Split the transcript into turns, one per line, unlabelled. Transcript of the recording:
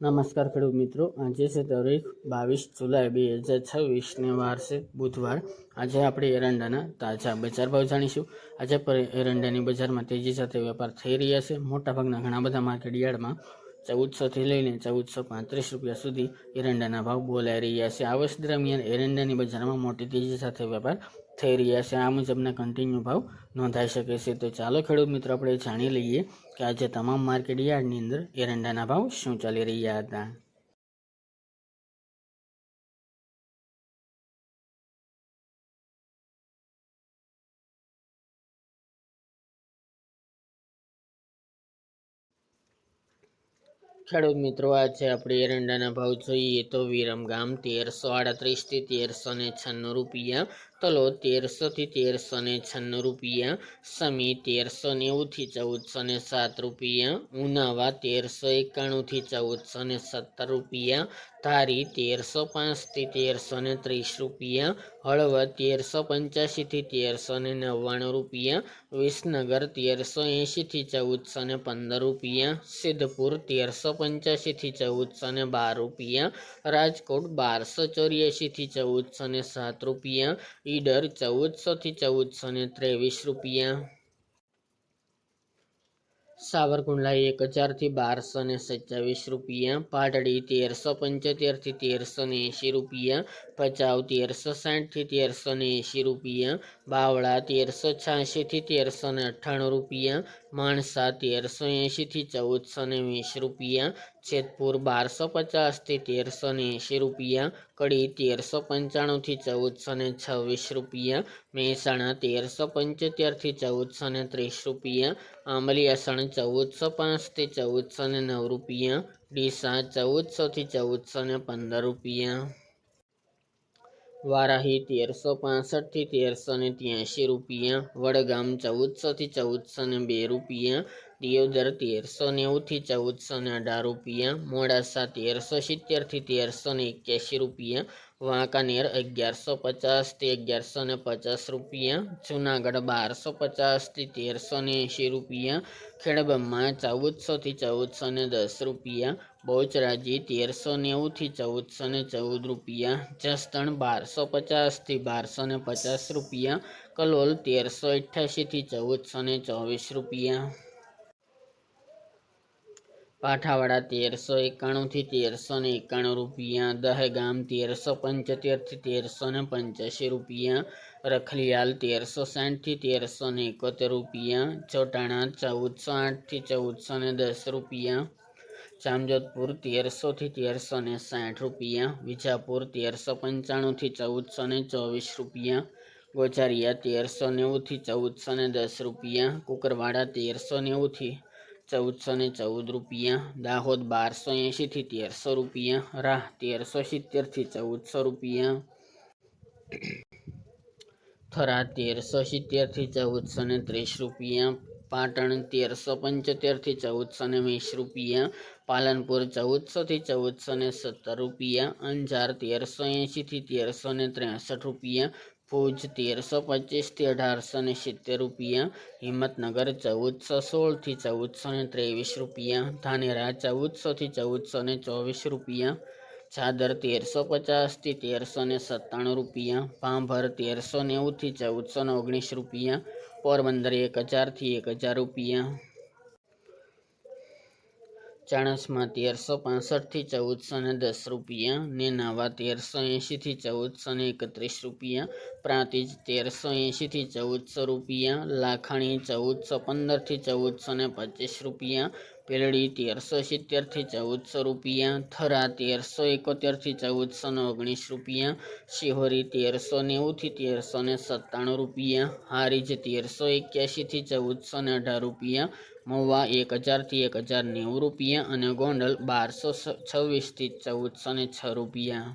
નમસ્કાર ખેડૂત મિત્રો, આજે છે તારીખ 22 જુલાઈ 2026 વાર છે બુધવાર। આજે આપણે એરંડાના તાજા બજાર ભાવ જાણીશું। આજે એરંડાની બજારમાં તેજી સાથે વેપાર થઈ રહ્યા છે। મોટાભાગના ઘણા બધા માર્કેટ યાર્ડમાં 1400 થી લઈને 1435 રૂપિયા સુધી એરંડાના ભાવ બોલાઈ રહ્યા છે। આ વર્ષ દરમિયાન એરંડાની બજારમાં મોટી તેજી સાથે વેપાર થઈ રહ્યા છે। આ મુજબના કન્ટિન્યુ ભાવ નોંધાઈ શકે છે। તો ચાલો ખેડૂત મિત્રો આપણે જાણી લઈએ કે આજે તમામ માર્કેટ યાર્ડની અંદર એરંડાના ભાવ શું ચાલી રહ્યા હતા। ખેડૂત મિત્રો, આજે આપણે એરંડાના ભાવ જોઈએ તો વિરમગામ 1338 થી 1396 રૂપિયા, તલોદ 1300 થી 1396 રૂપિયા, સમી 1390 થી 1407 રૂપિયા, ઉનાવા 1391 થી 1417 રૂપિયા, ધારી 1305 થી 1330 રૂપિયા, હળવદ 1385 થી 1399 રૂપિયા, વિસનગર 1380 થી 1415 રૂપિયા, સિદ્ધપુર 1385 થી 1412 રૂપિયા, રાજકોટ 1284 થી 1407 રૂપિયા, ઈડર 1400 થી 1423 રૂપિયા, સાવરકુંડલા 1000 થી 1227 રૂપિયા, પાટડી 1375 થી 1380 રૂપિયા, ભચાઉ 1360 થી 1380 રૂપિયા, બાવળા 1386 થી 1398 રૂપિયા, માણસા 1380 થી 1420 રૂપિયા, જેતપુર 1250 થી 1380 રૂપિયા, કડી 1395 થી 1426 રૂપિયા, મહેસાણા 1375 થી 1430 રૂપિયા, આંબલિયાસણ 1405 થી 1409 રૂપિયા, ડીસા 1400 થી 1415 રૂપિયા, વારાહી 1365 થી 1383 રૂપિયા, વડગામ 1400 થી 1402 રૂપિયા, દિયોદર 1390 થી 1418 રૂપિયા, મોડાસા 1370 થી 1381 રૂપિયા, વાંકાનેર 1150 થી 1150 રૂપિયા, જુનાગઢ 1250 થી 1380 રૂપિયા, ખેડબ્રહ્મા 1400 થી 1410 રૂપિયા, બહુચરાજી 1390 થી 1414 રૂપિયા, જસદણ 1250 થી 1250 રૂપિયા, કલોલ 1388 થી 1424 રૂપિયા, પાઠાવાડા 1391 થી 1391 રૂપિયા, દહેગામ 1375 થી 1385 રૂપિયા, રખલિયાલ 1360 થી 1371 રૂપિયા, ચોટાણા 1408 થી 1410 રૂપિયા, જામજોધપુર 1300 થી 1360 રૂપિયા, વિજાપુર 1395 થી 1424 રૂપિયા, ગોઝારિયા 1390 થી 1410 રૂપિયા, કુકરવાડા 1390 થી 1414 રૂપિયા, દાહોદ 1280 થી 1300 રૂપિયા, રાહ 1370 થી 1400 રૂપિયા, થરાદ 1370 થી 1430 રૂપિયા, પાટણ 1375 થી 1420 રૂપિયા, પાલનપુર 1400 થી 1417 રૂપિયા, અંજાર 1380 થી 1363 રૂપિયા, ભુજ 1325 થી 1870 રૂપિયા, હિંમતનગર 1416 થી 1423 રૂપિયા, ધાનેરા 1400 થી 1424 રૂપિયા, ચાદર 1350 થી 1397 રૂપિયા, ભાંભર 1390 થી 1419 રૂપિયા, પોરબંદર 1000 થી 1000 રૂપિયા, ચાણસ્મા 1365 થી 1410 રૂપિયા, નેનાવા 1380 થી 1431 રૂપિયા, પ્રાંતિજ 1380 થી 1400 રૂપિયા, લાખાણી 1415 થી 1425 રૂપિયા, પેલડી 1370 થી 1400 રૂપિયા, થરા 1371 થી 1419 રૂપિયા, શિહોરી 1390 થી 1397 રૂપિયા, હારીજ 1381 થી 1418 રૂપિયા, મહુવા 1000 થી 1090 રૂપિયા અને ગોંડલ 1226 થી 1406 રૂપિયા।